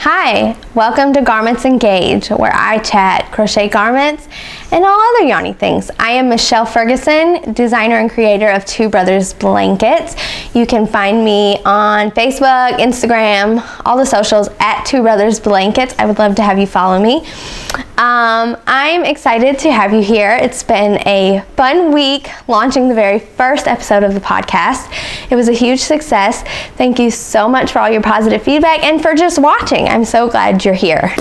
Hi, welcome to Garments Engage, where I chat crochet garments and all other yarny things. I am Michelle Ferguson, designer and creator of Two Brothers Blankets. You can find me on Facebook, Instagram, all the socials at Two Brothers Blankets. I would love to have you follow me. I'm excited to have you here. It's been a fun week launching the very first episode of the podcast. It was a huge success. Thank you so much for all your positive feedback and for just watching. I'm so glad you're here.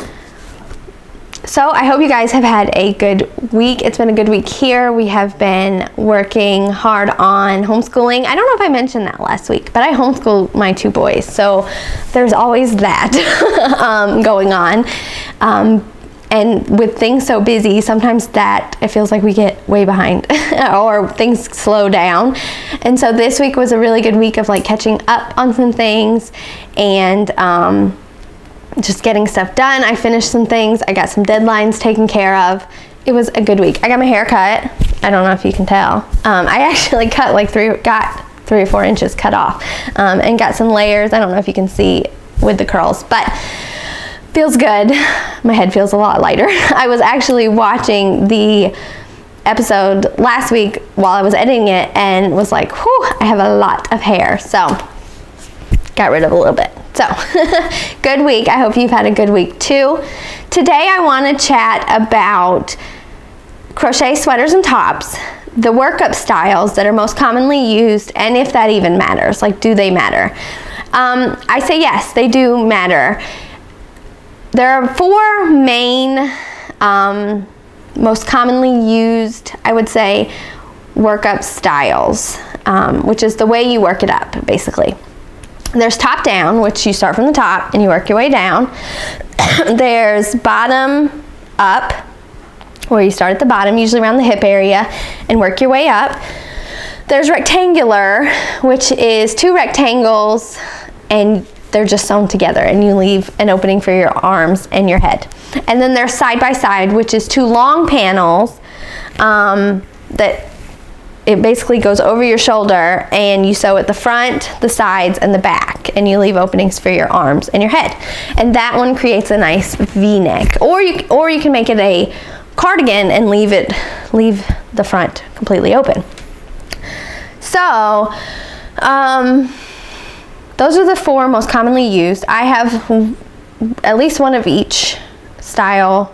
So I hope you guys have had a good week. It's been a good week here. We have been working hard on homeschooling. I don't know if I mentioned that last week, but I homeschool my two boys, so there's always that going on. And with things so busy, sometimes that it feels like we get way behind or things slow down. And so this week was a really good week of like catching up on some things and just getting stuff done. I finished some things. I got some deadlines taken care of. It was a good week. I got my hair cut. I don't know if you can tell. I actually cut like got 3 or 4 inches cut off and got some layers. I don't know if you can see with the curls, but feels good. My head feels a lot lighter. I was actually watching the episode last week while I was editing it and was like, whew, I have a lot of hair. So got rid of a little bit. So good week. I hope you've had a good week too. Today I want to chat about crochet sweaters and tops, the workup styles that are most commonly used, and if that even matters. Like, do they matter? I say yes, they do matter. There are 4 main, most commonly used, I would say, workup styles, which is the way you work it up, basically. There's top down, which you start from the top and you work your way down. There's bottom up, where you start at the bottom, usually around the hip area, and work your way up. There's rectangular, which is 2 rectangles, and they're just sewn together, and you leave an opening for your arms and your head. And then there's side by side, which is 2 long panels that it basically goes over your shoulder, and you sew at the front, the sides, and the back, and you leave openings for your arms and your head. And that one creates a nice V-neck, or you can make it a cardigan and leave the front completely open. So those are the 4 most commonly used. I have at least one of each style,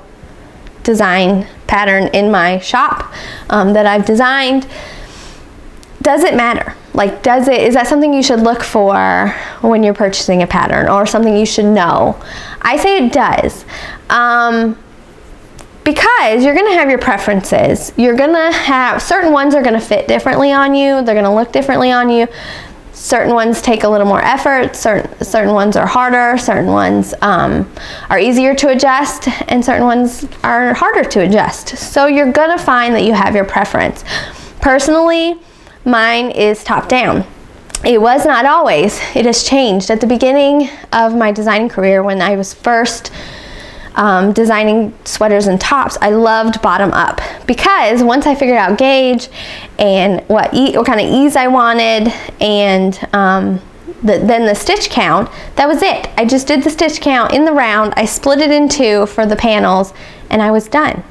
design, pattern in my shop that I've designed. Does it matter? Like, is that something you should look for when you're purchasing a pattern, or something you should know? I say it does. Because you're gonna have your preferences. You're gonna have, certain ones are gonna fit differently on you, they're gonna look differently on you. Certain ones take a little more effort, certain ones are harder, certain ones are easier to adjust, and certain ones are harder to adjust. So you're gonna find that you have your preference. Personally, mine is top down. It was not always. It has changed. At the beginning of my designing career, when I was first designing sweaters and tops, I loved bottom up, because once I figured out gauge and what kind of ease I wanted, and then the stitch count, that was it. I just did the stitch count in the round, I split it in 2 for the panels, and I was done.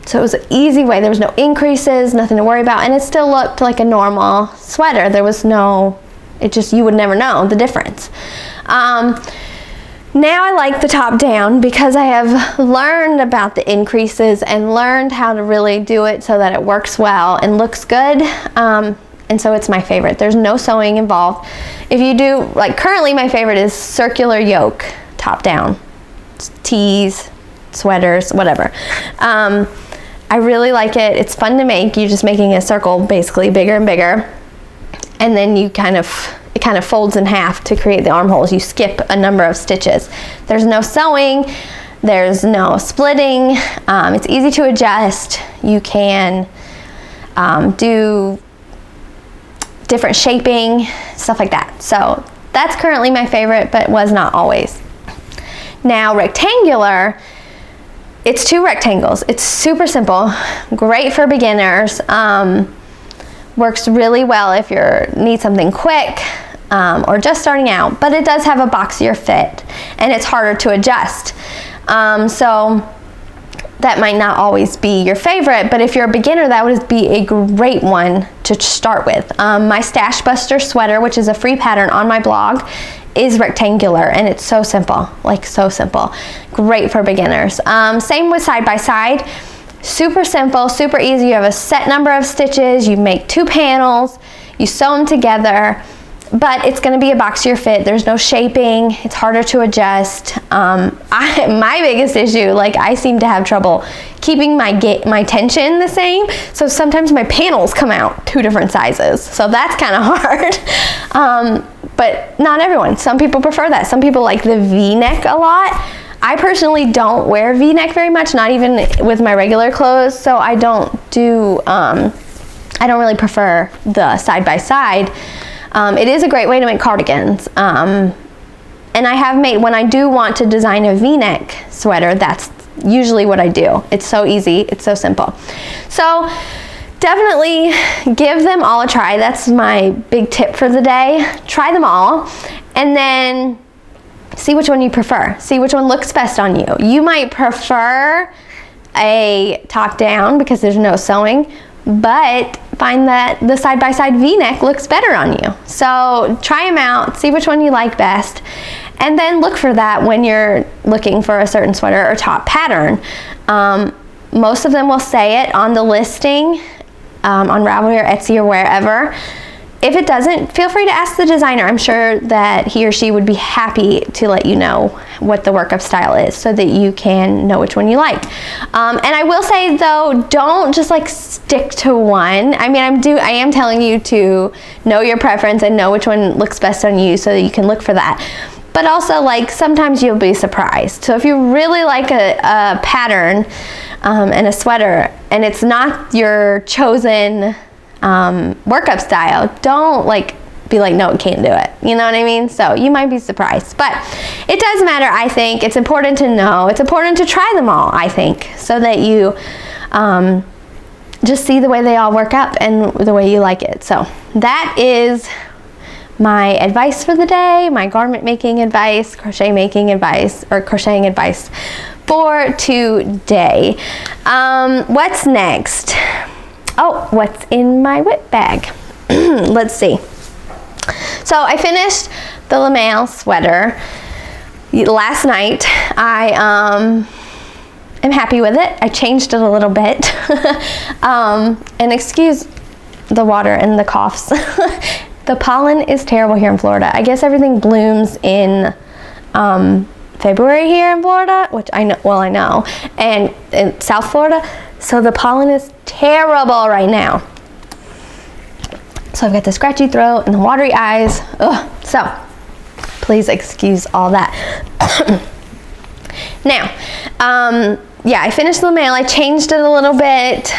So it was an easy way. There was no increases, nothing to worry about, and it still looked like a normal sweater. There was no, you would never know the difference. Now I like the top down, because I have learned about the increases and learned how to really do it so that it works well and looks good. And so it's my favorite. There's no sewing involved. If you do, like, currently my favorite is circular yoke top down. Tees, sweaters, whatever. I really like it. It's fun to make. You're just making a circle basically bigger and bigger. And then it kind of folds in half to create the armholes. You skip a number of stitches. There's no sewing, there's no splitting. It's easy to adjust. You can do different shaping, stuff like that. So that's currently my favorite, but was not always. Now rectangular, it's 2 rectangles. It's super simple, great for beginners. Works really well if you need something quick. or just starting out, but it does have a boxier fit and it's harder to adjust. So that might not always be your favorite, but if you're a beginner, that would be a great one to start with. My Stash Buster sweater, which is a free pattern on my blog, is rectangular and it's so simple, like so simple. Great for beginners. Same with side by side. Super simple, super easy. You have a set number of stitches, you make 2 panels, you sew them together, but it's gonna be a boxier fit. There's no shaping, it's harder to adjust. My biggest issue, like I seem to have trouble keeping my tension the same, so sometimes my panels come out 2 different sizes, so that's kind of hard. But not everyone. Some people prefer that. Some people like the V-neck a lot. I personally don't wear V-neck very much, not even with my regular clothes, so I don't really prefer the side-by-side. It is a great way to make cardigans. And I have made, when I do want to design a V-neck sweater, that's usually what I do. It's so easy, it's so simple. So definitely give them all a try. That's my big tip for the day. Try them all and then see which one you prefer. See which one looks best on you. You might prefer a top down because there's no sewing, but find that the side-by-side V-neck looks better on you. So try them out, see which one you like best, and then look for that when you're looking for a certain sweater or top pattern. Most of them will say it on the listing, on Ravelry or Etsy or wherever. If it doesn't, feel free to ask the designer. I'm sure that he or she would be happy to let you know what the Workup style is so that you can know which one you like. And I will say though, don't just like stick to one. I mean, I am telling you to know your preference and know which one looks best on you so that you can look for that. But also, like, sometimes you'll be surprised. So if you really like a pattern and a sweater and it's not your chosen workup style, don't like be like, no, can't do it. You know what I mean? So you might be surprised, but it does matter. I think it's important to know. It's important to try them all, I think, so that you just see the way they all work up and the way you like it. So that is my advice for the day, my garment making advice, crochet making advice, or crocheting advice for today. What's next? Oh, what's in my WIP bag? Let's see. So I finished the Lamail sweater last night. I am happy with it. I changed it a little bit. And excuse the water and the coughs. The pollen is terrible here in Florida. I guess everything blooms in February here in Florida, which I know, well, I know, and in South Florida. So the pollen is terrible right now. So I've got the scratchy throat and the watery eyes. Ugh. So please excuse all that. Now, yeah, I finished the mail. I changed it a little bit.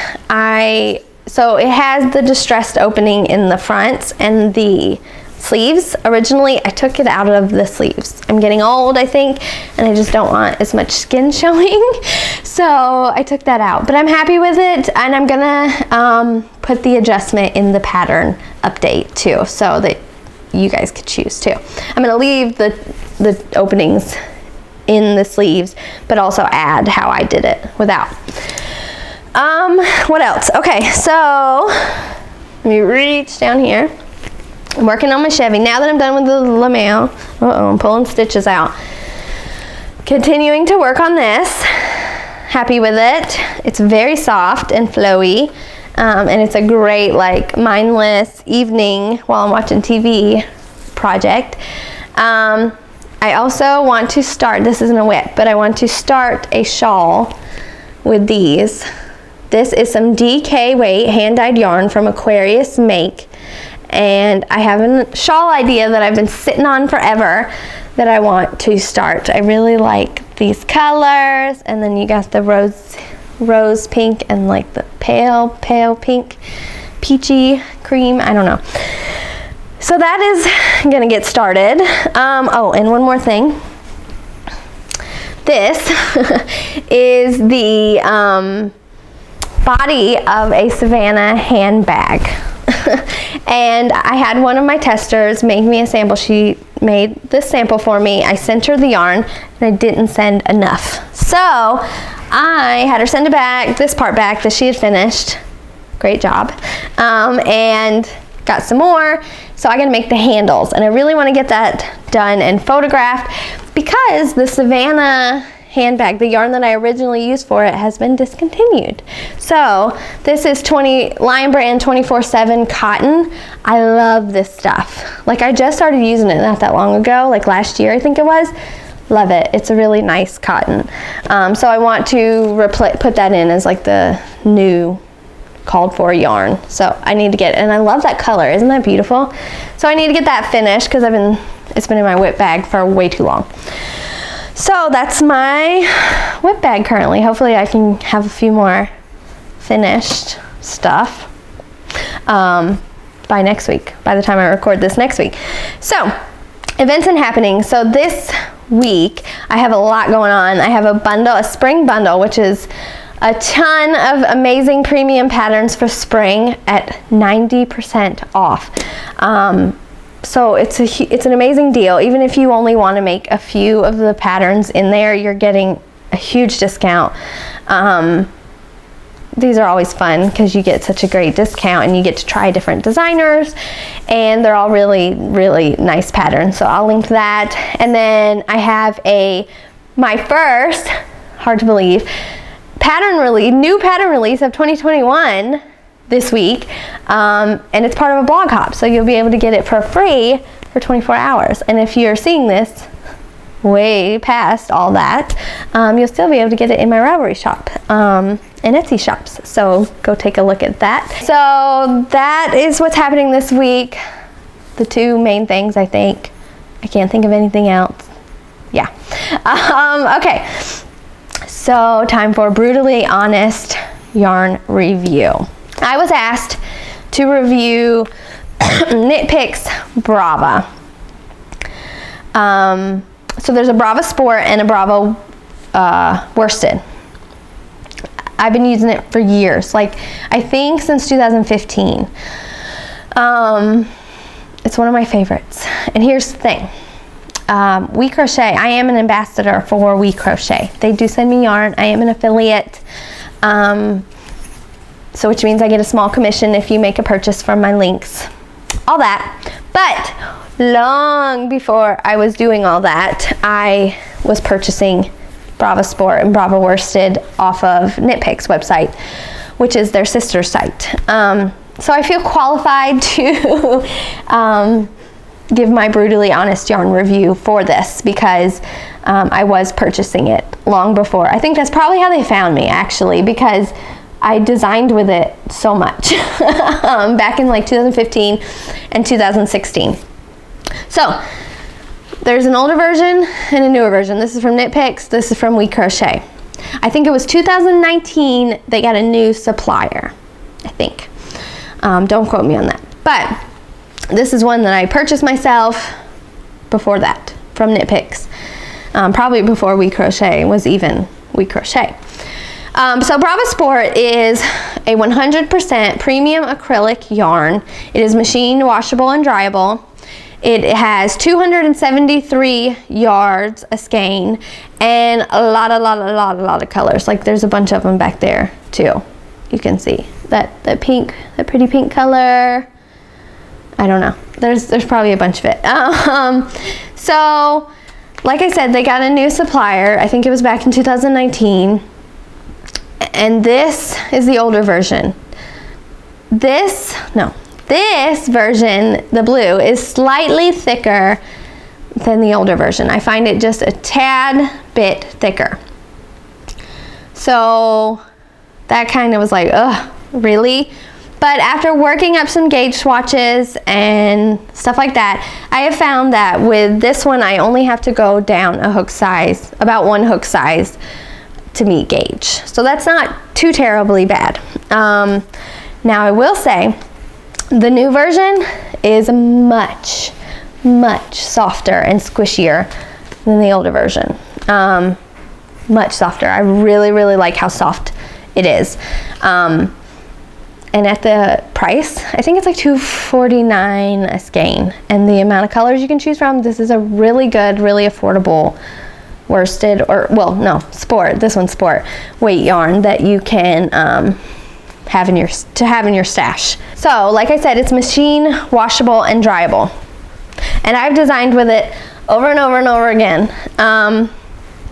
So it has the distressed opening in the fronts and the sleeves. Originally, I took it out of the sleeves. I'm getting old, I think, and I just don't want as much skin showing. So I took that out, but I'm happy with it, and I'm gonna put the adjustment in the pattern update too, so that you guys could choose too. I'm gonna leave the openings in the sleeves, but also add how I did it without. What else? Okay, so let me reach down here. I'm working on my Chevy. Now that I'm done with the Lamail, I'm pulling stitches out. Continuing to work on this. Happy with it. It's very soft and flowy, and it's a great, like, mindless evening while I'm watching TV project. I also want to start, this isn't a WIP, but I want to start a shawl with these. This is some DK weight hand-dyed yarn from Aquarius Make, and I have a shawl idea that I've been sitting on forever that I want to start. I really like these colors, and then you got the rose pink and like the pale pink, peachy cream, I don't know. So that is gonna get started. Oh, and one more thing. This is the body of a Savannah handbag. And I had one of my testers make me a sample. She made this sample for me. I sent her the yarn and I didn't send enough. So I had her send it back, this part back that she had finished. Great job. And got some more. So I gotta make the handles, and I really want to get that done and photographed because the Savannah handbag, the yarn that I originally used for it, has been discontinued. So this is Lion Brand 24/7 cotton. I love this stuff. Like, I just started using it not that long ago, like last year I think it was. Love it. It's a really nice cotton. So I want to put that in as like the new called for yarn. So I need to get, and I love that color. Isn't that beautiful? So I need to get that finished because it's been in my WIP bag for way too long. So that's my WIP bag currently. Hopefully I can have a few more finished stuff by next week, by the time I record this next week. So events and happenings. So this week I have a lot going on. I have a spring bundle, which is a ton of amazing premium patterns for spring at 90% off. So it's an amazing deal. Even if you only want to make a few of the patterns in there, you're getting a huge discount. These are always fun because you get such a great discount and you get to try different designers, and they're all really, really nice patterns. So I'll link that. And then I have my first, hard to believe, new pattern release of 2021 this week, and it's part of a blog hop, so you'll be able to get it for free for 24 hours. And if you're seeing this way past all that, you'll still be able to get it in my Ravelry shop and Etsy shops, so go take a look at that. So that is what's happening this week. The two main things, I think. I can't think of anything else. Yeah. Okay. So time for Brutally Honest Yarn Review. I was asked to review Knit Picks Brava. So there's a Brava Sport and a Brava worsted. I've been using it for years, like I think since 2015. It's one of my favorites. And here's the thing. WeCrochet, I am an ambassador for WeCrochet. They do send me yarn. I am an affiliate, so which means I get a small commission if you make a purchase from my links, all that. But long before I was doing all that, I was purchasing Brava Sport and Brava Worsted off of Knit Picks website, which is their sister site. So I feel qualified to give my brutally honest yarn review for this because I was purchasing it long before. I think that's probably how they found me, actually, because I designed with it so much back in like 2015 and 2016. So there's an older version and a newer version. This is from Knit Picks. This is from WeCrochet. I think it was 2019 they got a new supplier, I think. Don't quote me on that. But this is one that I purchased myself before that from Knit Picks. Probably before WeCrochet was even WeCrochet. So Brava Sport is a 100% premium acrylic yarn. It is machine washable and dryable. It has 273 yards a skein and a lot of colors. Like there's a bunch of them back there too. You can see that pretty pink color. I don't know. There's probably a bunch of it. So like I said, they got a new supplier. I think it was back in 2019. And this is the older version. This version, the blue, is slightly thicker than the older version. I find it just a tad bit thicker. So that kind of was like, ugh, really? But after working up some gauge swatches and stuff like that, I have found that with this one, I only have to go down a hook size, about one hook size, to meet gauge. So that's not too terribly bad. Now I will say, the new version is much softer and squishier than the older version. Much softer. I really like how soft it is. And at the price, I think it's like $2.49 a skein. And the amount of colors you can choose from, this is a really good, really affordable worsted, or well, no, sport. This one's sport weight yarn that you can have in your stash. So, like I said, it's machine washable and dryable. And I've designed with it over and over and over again,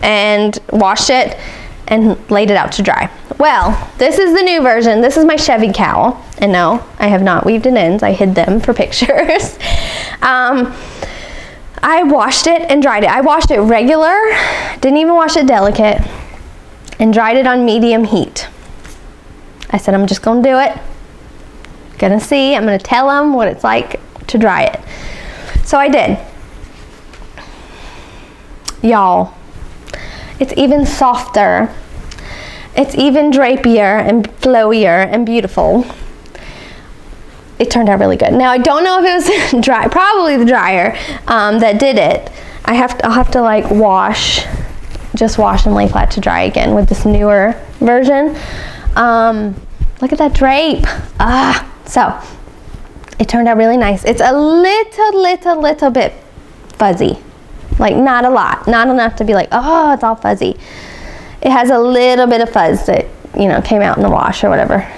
and washed it and laid it out to dry. Well, this is the new version. This is my Chevy cowl. And no, I have not weaved in ends. I hid them for pictures. I washed it and dried it. I washed it regular, didn't even wash it delicate, and dried it on medium heat. I said, I'm just gonna do it. Gonna see, I'm gonna tell them what it's like to dry it. So I did. Y'all, it's even softer. It's even drapier and flowier and beautiful. It turned out really good. Now I don't know if it was dry, probably the dryer that did it. I'll have to like just wash and lay flat to dry again with this newer version. Look at that drape. So it turned out really nice. It's a little bit fuzzy. Like not a lot, not enough to be like, oh, it's all fuzzy. It has a little bit of fuzz that, you know, came out in the wash or whatever.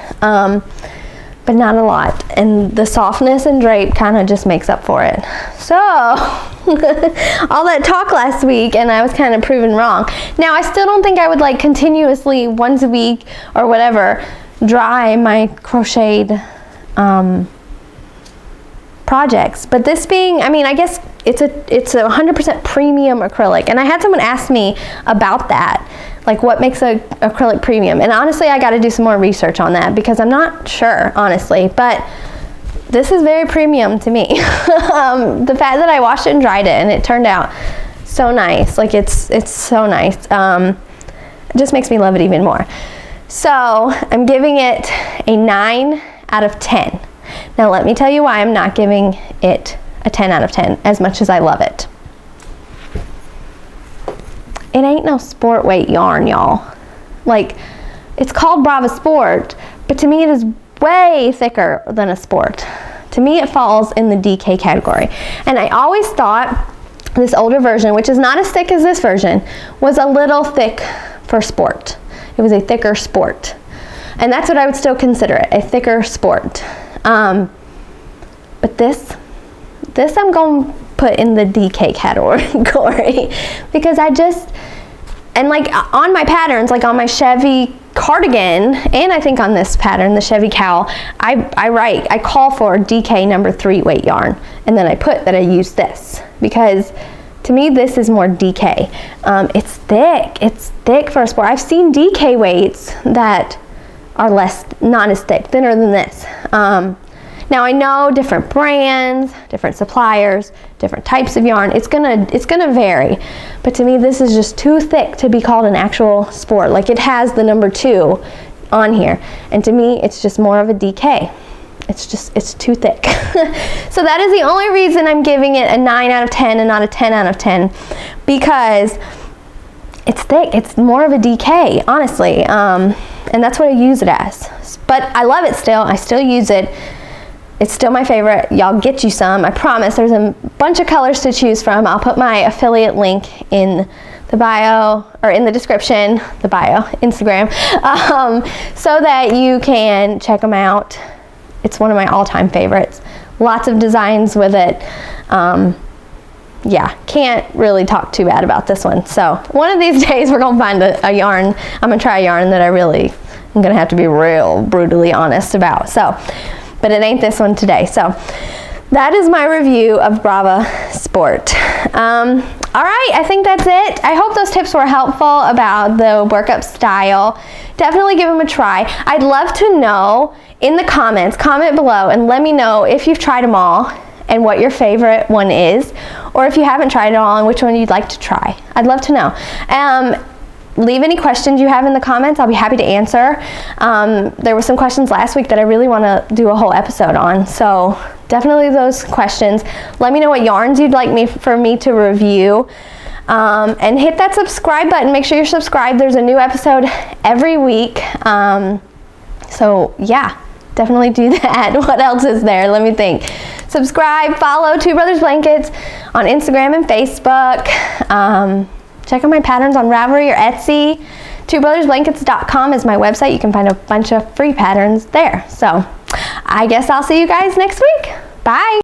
But not a lot. And the softness and drape kind of just makes up for it. So, all that talk last week, and I was kind of proven wrong. Now, I still don't think I would like continuously, once a week or whatever, dry my crocheted projects. But this being, I mean, I guess it's a 100% premium acrylic. And I had someone ask me about that. Like what makes a acrylic premium? And honestly, I got to do some more research on that because I'm not sure, honestly. But this is very premium to me. The fact that I washed it and dried it and it turned out so nice. Like it's so nice. It just makes me love it even more. So I'm giving it a 9 out of 10. Now let me tell you why I'm not giving it a 10 out of 10 as much as I love it. It ain't no sport weight yarn, y'all. Like, it's called Brava Sport, but to me it is way thicker than a sport. To me it falls in the DK category. And I always thought this older version, which is not as thick as this version, was a little thick for sport. It was a thicker sport. And that's what I would still consider it, a thicker sport. But this I'm going to put in the DK category because and like on my patterns, like on my Chevy cardigan, and I think on this pattern, the Chevy cowl, I call for DK number 3 weight yarn, and then I put that I use this because to me this is more DK. It's thick for a sport. I've seen DK weights that are not as thick, thinner than this. Now I know different brands, different suppliers, different types of yarn. It's gonna vary, but to me this is just too thick to be called an actual sport. Like it has the number 2 on here, and to me it's just more of a DK. It's too thick. So that is the only reason I'm giving it a 9 out of 10 and not a 10 out of 10, because it's thick. It's more of a DK, honestly, and that's what I use it as. But I love it still. I still use it. It's still my favorite. Y'all get you some. I promise. There's a bunch of colors to choose from. I'll put my affiliate link in the bio, or in the description, the bio, Instagram, so that you can check them out. It's one of my all-time favorites. Lots of designs with it. Yeah, can't really talk too bad about this one. So one of these days we're gonna find a yarn. I'm gonna try a yarn that I'm gonna have to be real brutally honest about. So, but it ain't this one today. So that is my review of Brava Sport. All right, I think that's it. I hope those tips were helpful about the Workup style. Definitely give them a try. I'd love to know in the comments, comment below and let me know if you've tried them all and what your favorite one is, or if you haven't tried it all and which one you'd like to try. I'd love to know. Leave any questions you have in the comments. I'll be happy to answer. There were some questions last week that I really want to do a whole episode on, so definitely those questions. Let me know what yarns you'd like for me to review, and hit that subscribe button. Make sure you're subscribed. There's a new episode every week. So yeah, definitely do that. What else is there? Let me think. Subscribe, follow Two Brothers Blankets on Instagram and Facebook. Check out my patterns on Ravelry or Etsy. TwoBrothersBlankets.com is my website. You can find a bunch of free patterns there. So I guess I'll see you guys next week. Bye.